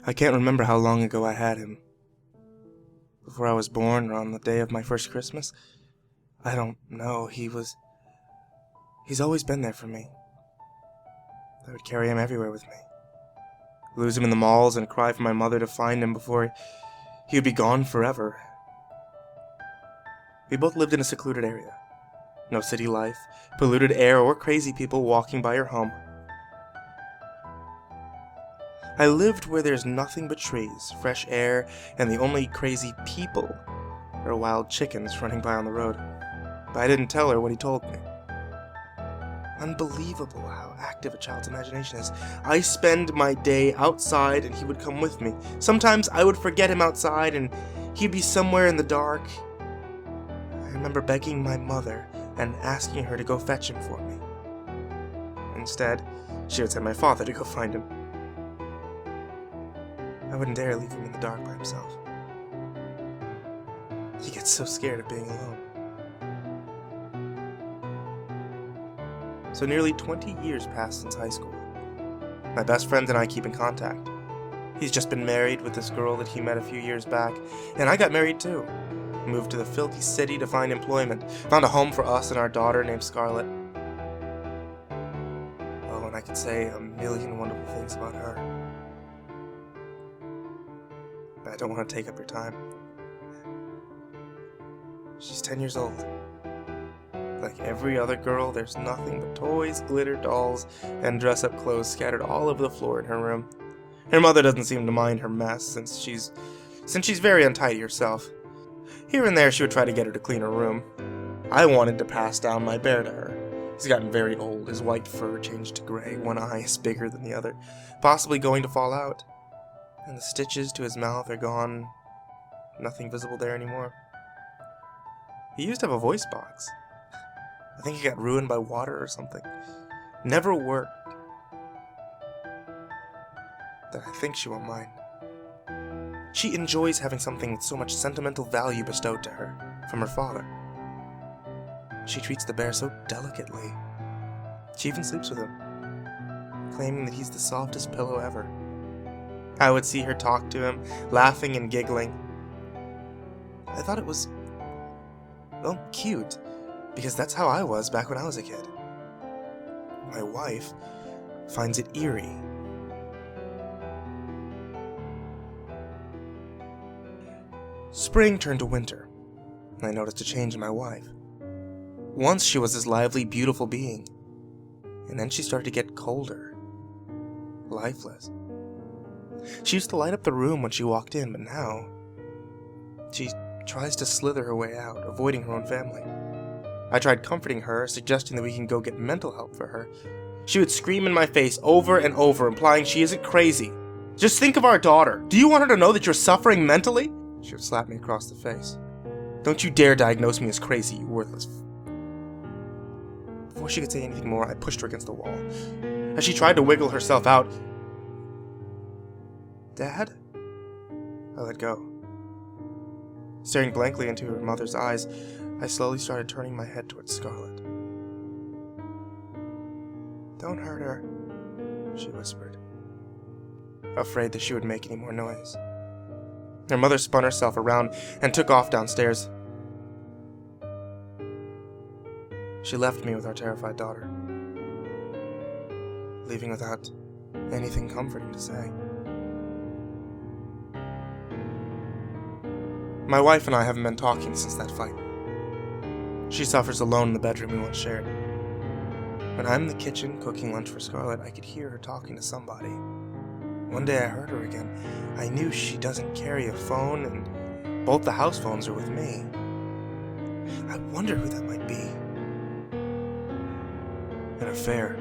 I can't remember how long ago I had him. Before I was born or on the day of my first Christmas? I don't know. He's always been there for me. I would carry him everywhere with me. Lose him in the malls and cry for my mother to find him before he would be gone forever. We both lived in a secluded area. No city life, polluted air, or crazy people walking by your home. I lived where there's nothing but trees, fresh air, and the only crazy people are wild chickens running by on the road. But I didn't tell her what he told me. Unbelievable how active a child's imagination is. I spend my day outside and he would come with me. Sometimes I would forget him outside and he'd be somewhere in the dark. I remember begging my mother and asking her to go fetch him for me. Instead, she would send my father to go find him. I wouldn't dare leave him in the dark by himself. He gets so scared of being alone. So nearly 20 years passed since high school. My best friend and I keep in contact. He's just been married with this girl that he met a few years back, and I got married too. Moved to the filthy city to find employment. Found a home for us and our daughter named Scarlett. Oh, and I could say a million wonderful things about her. But I don't want to take up your time. She's 10 years old. Like every other girl, there's nothing but toys, glitter dolls, and dress-up clothes scattered all over the floor in her room. Her mother doesn't seem to mind her mess, since she's very untidy herself. Here and there, she would try to get her to clean her room. I wanted to pass down my bear to her. He's gotten very old, his white fur changed to gray, one eye is bigger than the other, possibly going to fall out. And the stitches to his mouth are gone, nothing visible there anymore. He used to have a voice box. I think he got ruined by water or something. Never worked. But I think she won't mind. She enjoys having something with so much sentimental value bestowed to her from her father. She treats the bear so delicately. She even sleeps with him, claiming that he's the softest pillow ever. I would see her talk to him, laughing and giggling. I thought it was, well, cute. Because that's how I was back when I was a kid. My wife finds it eerie. Spring turned to winter, and I noticed a change in my wife. Once she was this lively, beautiful being, and then she started to get colder, lifeless. She used to light up the room when she walked in, but now she tries to slither her way out, avoiding her own family. I tried comforting her, suggesting that we can go get mental help for her. She would scream in my face over and over, implying she isn't crazy. Just think of our daughter. Do you want her to know that you're suffering mentally? She would slap me across the face. Don't you dare diagnose me as crazy, you worthless Before she could say anything more, I pushed her against the wall. As she tried to wiggle herself out, Dad? I let go. Staring blankly into her mother's eyes, I slowly started turning my head towards Scarlett. Don't hurt her, she whispered, afraid that she would make any more noise. Her mother spun herself around and took off downstairs. She left me with our terrified daughter, leaving without anything comforting to say. My wife and I haven't been talking since that fight. She suffers alone in the bedroom we once shared. When I'm in the kitchen cooking lunch for Scarlett, I could hear her talking to somebody. One day I heard her again. I knew she doesn't carry a phone, and both the house phones are with me. I wonder who that might be. An affair.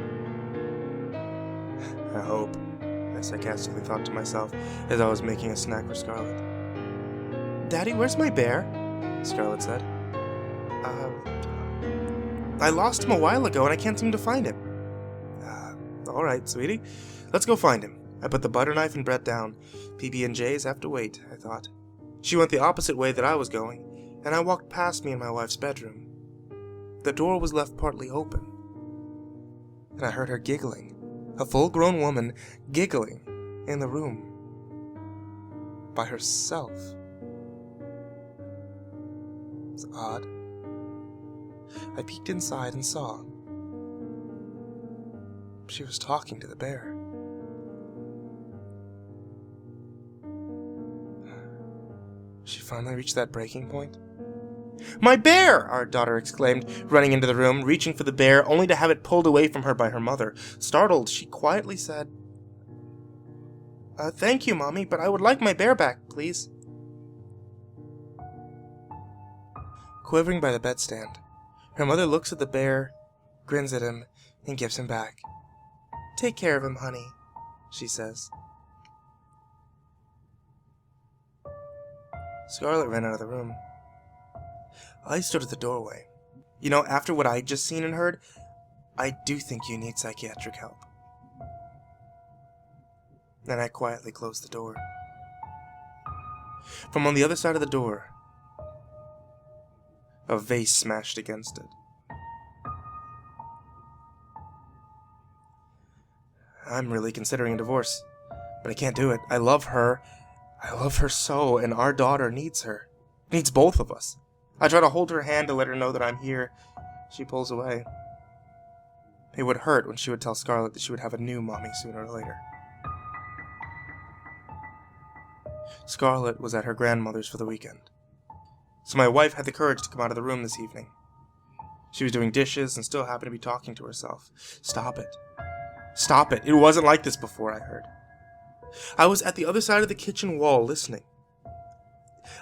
I hope, I sarcastically thought to myself as I was making a snack for Scarlett. Daddy, where's my bear? Scarlett said. I lost him a while ago and I can't seem to find him. Alright, sweetie. Let's go find him. I put the butter knife and bread down. PB&Js have to wait, I thought. She went the opposite way that I was going, and I walked past me in my wife's bedroom. The door was left partly open, and I heard her giggling. A full-grown woman giggling in the room. by herself. It's odd. I peeked inside and saw she was talking to the bear. She finally reached that breaking point. "My bear!" our daughter exclaimed, running into the room, reaching for the bear, only to have it pulled away from her by her mother. Startled, she quietly said, "Thank you, Mommy, but I would like my bear back, please." Quivering by the bedstand, her mother looks at the bear, grins at him, and gives him back. "Take care of him, honey," she says. Scarlet ran out of the room. I stood at the doorway. You know, after what I'd just seen and heard, I do think you need psychiatric help. Then I quietly closed the door. From on the other side of the door, a vase smashed against it. I'm really considering a divorce, but I can't do it. I love her. I love her so, and our daughter needs her. Needs both of us. I try to hold her hand to let her know that I'm here. She pulls away. It would hurt when she would tell Scarlet that she would have a new mommy sooner or later. Scarlet was at her grandmother's for the weekend, so my wife had the courage to come out of the room this evening. She was doing dishes and still happened to be talking to herself. "Stop it. Stop it. It wasn't like this before," I heard. I was at the other side of the kitchen wall listening.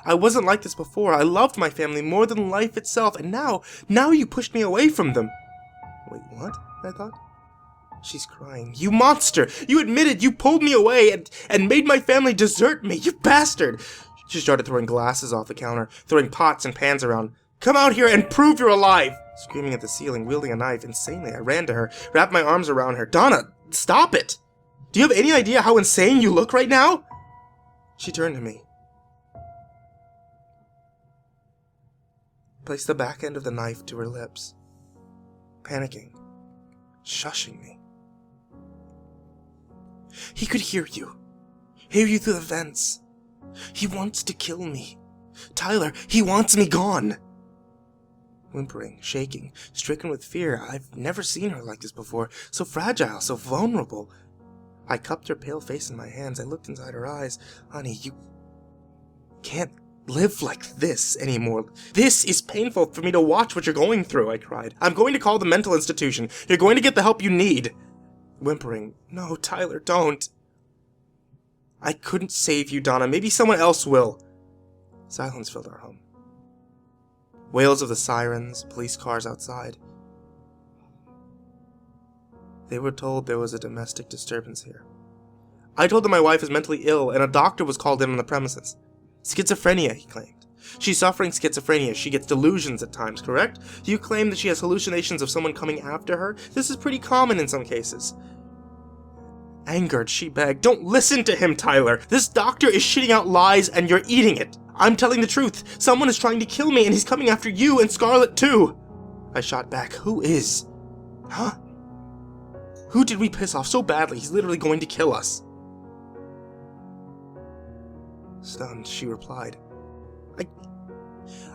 "I wasn't like this before. I loved my family more than life itself, and now you pushed me away from them." Wait, what? I thought. She's crying. "You monster! You admitted you pulled me away and made my family desert me, you bastard!" She started throwing glasses off the counter, throwing pots and pans around. "Come out here and prove you're alive!" Screaming at the ceiling, wielding a knife insanely, I ran to her, wrapped my arms around her. "Donna, stop it! Do you have any idea how insane you look right now?" She turned to me, placed the back end of the knife to her lips, panicking, shushing me. "He could hear you through the vents. He wants to kill me. Tyler, he wants me gone." Whimpering, shaking, stricken with fear, I've never seen her like this before, so fragile, so vulnerable. I cupped her pale face in my hands. I looked inside her eyes. "Honey, you can't live like this anymore. This is painful for me to watch what you're going through," I cried. "I'm going to call the mental institution. You're going to get the help you need." Whimpering, "No, Tyler, don't." "I couldn't save you, Donna. Maybe someone else will." Silence filled our home. Wails of the sirens, police cars outside. They were told there was a domestic disturbance here. I told them my wife is mentally ill and a doctor was called in on the premises. Schizophrenia, he claimed. She's suffering schizophrenia. She gets delusions at times, correct? You claim that she has hallucinations of someone coming after her? This is pretty common in some cases. Angered, she begged, "Don't listen to him, Tyler. This doctor is shitting out lies and you're eating it. I'm telling the truth. Someone is trying to kill me and he's coming after you and Scarlet too." I shot back, "Who is? Huh? Who did we piss off so badly he's literally going to kill us?" Stunned, she replied,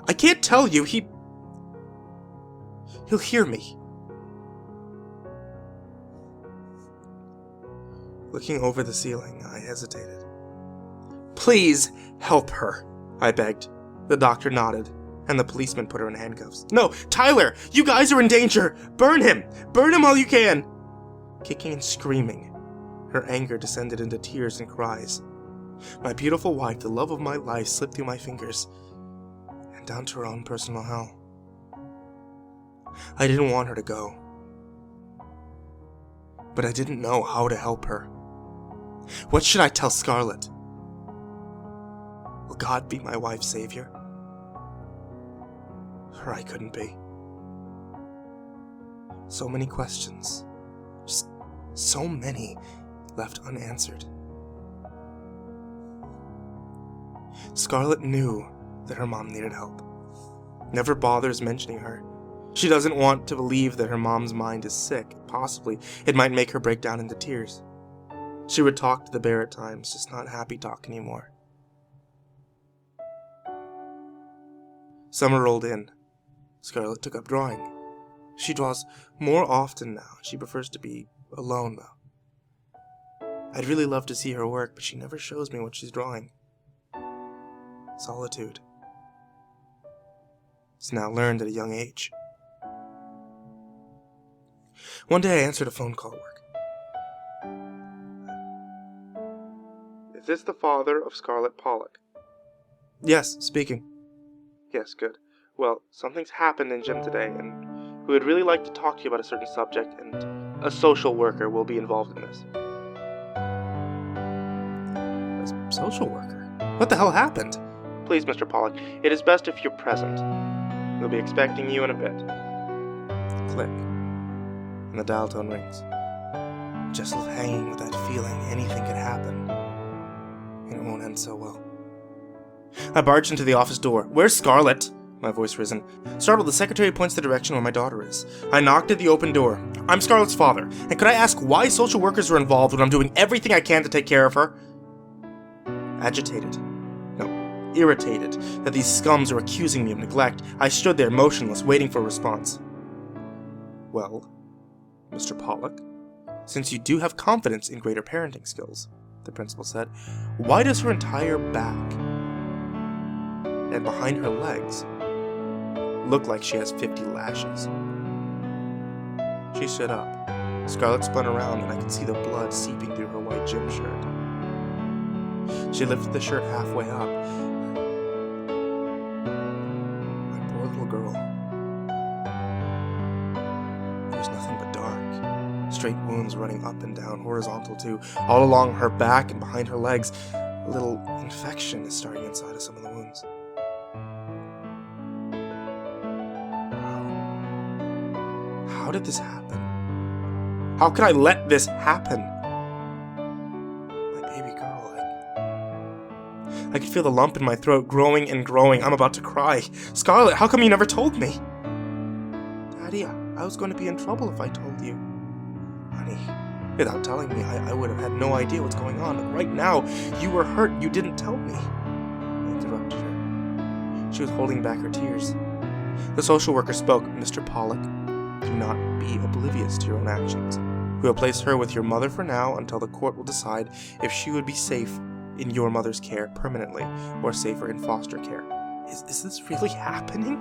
I can't tell you. He'll hear me." Looking over the ceiling, I hesitated. "Please help her," I begged. The doctor nodded, and the policeman put her in handcuffs. "No, Tyler, you guys are in danger. Burn him. Burn him while you can." Kicking and screaming, her anger descended into tears and cries. My beautiful wife, the love of my life, slipped through my fingers, and down to her own personal hell. I didn't want her to go, but I didn't know how to help her. What should I tell Scarlet? Will God be my wife's savior? Or I couldn't be. So many questions, just so many left unanswered. Scarlet knew that her mom needed help. Never bothers mentioning her. She doesn't want to believe that her mom's mind is sick. Possibly, it might make her break down into tears. She would talk to the bear at times, just not happy talk anymore. Summer rolled in. Scarlet took up drawing. She draws more often now. She prefers to be alone, though. I'd really love to see her work, but she never shows me what she's drawing. Solitude. It's now learned at a young age. One day I answered a phone call at work. Is this the father of Scarlet Pollock? Yes, speaking. Yes, good. Well, something's happened in gym today, and we would really like to talk to you about a certain subject, and a social worker will be involved in this. A social worker? What the hell happened? Please, Mr. Pollock, it is best if you're present. We'll be expecting you in a bit. Click. And the dial tone rings. Just left hanging with that feeling anything could happen. And it won't end so well. I barged into the office door. Where's Scarlet? My voice risen. Startled, the secretary points the direction where my daughter is. I knocked at the open door. I'm Scarlet's father, and could I ask why social workers are involved when I'm doing everything I can to take care of her? Agitated. No, irritated that these scums are accusing me of neglect, I stood there motionless, waiting for a response. Well, Mr. Pollock, since you do have confidence in greater parenting skills, the principal said, why does her entire back and behind her legs look like she has 50 lashes? She stood up. Scarlet spun around and I could see the blood seeping through her white gym shirt. She lifted the shirt halfway up. My poor little girl. There was nothing but dark. Straight wounds running up and down, horizontal too, all along her back and behind her legs. A little infection is starting inside of some of the wounds. How did this happen? How could I let this happen? My baby girl, I could feel the lump in my throat growing and growing. I'm about to cry. Scarlet, how come you never told me? Daddy, I was going to be in trouble if I told you. Honey, without telling me, I would have had no idea what's going on. Right now, you were hurt. You didn't tell me. I interrupted her. She was holding back her tears. The social worker spoke. Mr. Pollock, do not be oblivious to your own actions. We will place her with your mother for now until the court will decide if she would be safe in your mother's care permanently or safer in foster care. Is this really happening?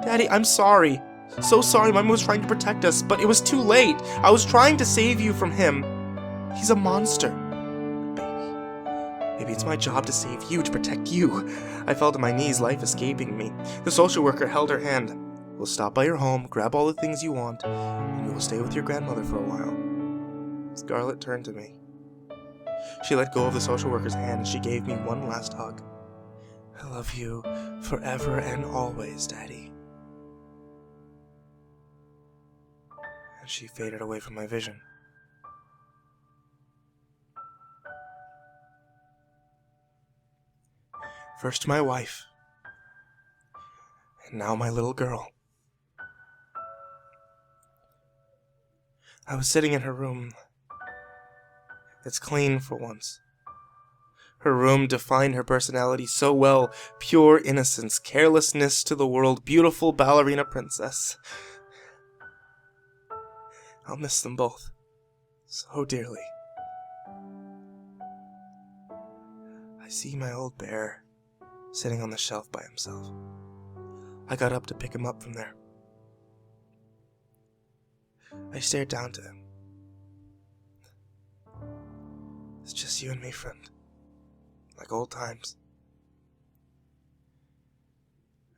Daddy, I'm sorry. So sorry. Mom was trying to protect us, but it was too late. I was trying to save you from him. He's a monster. Maybe it's my job to save you, to protect you. I fell to my knees, life escaping me. The social worker held her hand. We'll stop by your home, grab all the things you want, and you will stay with your grandmother for a while. Scarlet turned to me. She let go of the social worker's hand and she gave me one last hug. I love you forever and always, Daddy. And she faded away from my vision. First my wife, and now my little girl. I was sitting in her room. It's clean for once. Her room defined her personality so well. Pure innocence, carelessness to the world, beautiful ballerina princess. I'll miss them both so dearly. I see my old bear sitting on the shelf by himself. I got up to pick him up from there. I stared down to him. It's just you and me, friend. Like old times.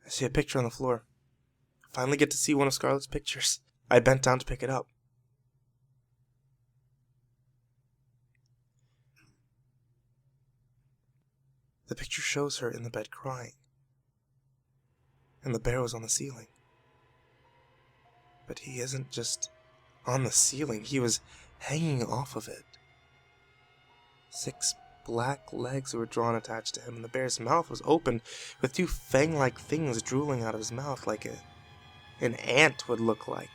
I see a picture on the floor. I finally get to see one of Scarlet's pictures. I bent down to pick it up. The picture shows her in the bed crying. And the bear was on the ceiling. But he isn't just on the ceiling, he was hanging off of it. 6 black legs were drawn attached to him, and the bear's mouth was open, with 2 fang-like things drooling out of his mouth like an ant would look like.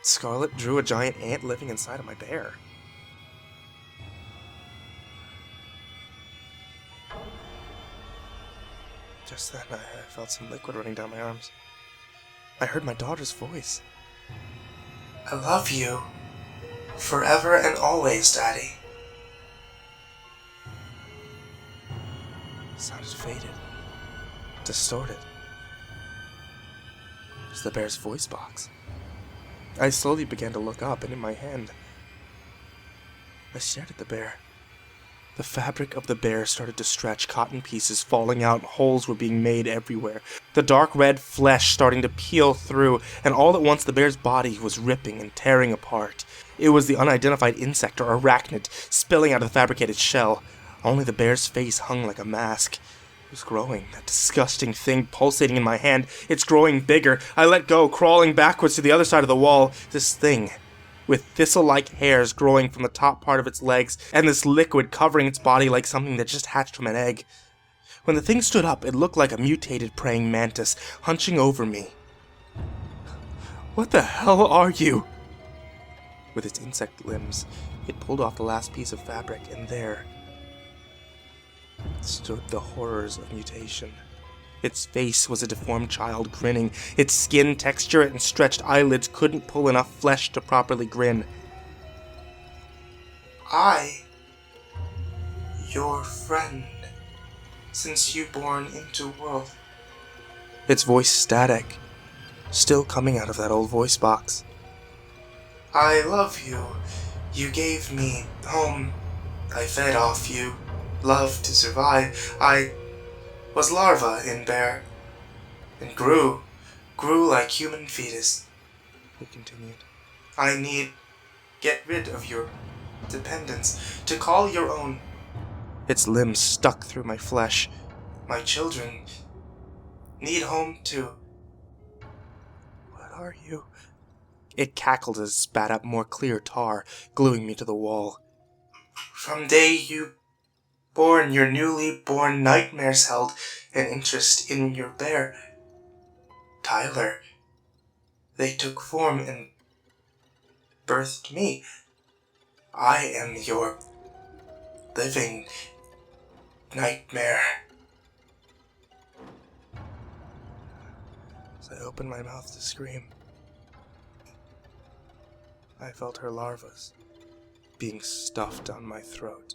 Scarlet drew a giant ant living inside of my bear. Just then, I felt some liquid running down my arms. I heard my daughter's voice. I love you. Forever and always, Daddy. The sound had faded. Distorted. It was the bear's voice box. I slowly began to look up, and in my hand, I stared at the bear. The fabric of the bear started to stretch, cotton pieces falling out, holes were being made everywhere. The dark red flesh starting to peel through, and all at once the bear's body was ripping and tearing apart. It was the unidentified insect or arachnid spilling out of the fabricated shell. Only the bear's face hung like a mask. It was growing, that disgusting thing pulsating in my hand. It's growing bigger. I let go, crawling backwards to the other side of the wall. This thing, with thistle-like hairs growing from the top part of its legs, and this liquid covering its body like something that just hatched from an egg. When the thing stood up, it looked like a mutated praying mantis, hunching over me. What the hell are you? With its insect limbs, it pulled off the last piece of fabric, and there stood the horrors of mutation. Its face was a deformed child grinning. Its skin texture and stretched eyelids couldn't pull enough flesh to properly grin. I, your friend, since you born into world. Its voice static, still coming out of that old voice box. I love you. You gave me home. I fed off you. Love to survive. I was larva in bear, and grew like human fetus. He continued. I need get rid of your dependence, to call your own. Its limbs stuck through my flesh. My children need home too. What are you? It cackled as it spat up more clear tar, gluing me to the wall. From day you born, your newly born nightmares held an interest in your bear, Tyler. They took form and birthed me. I am your living nightmare. As I opened my mouth to scream, I felt her larvas being stuffed down my throat.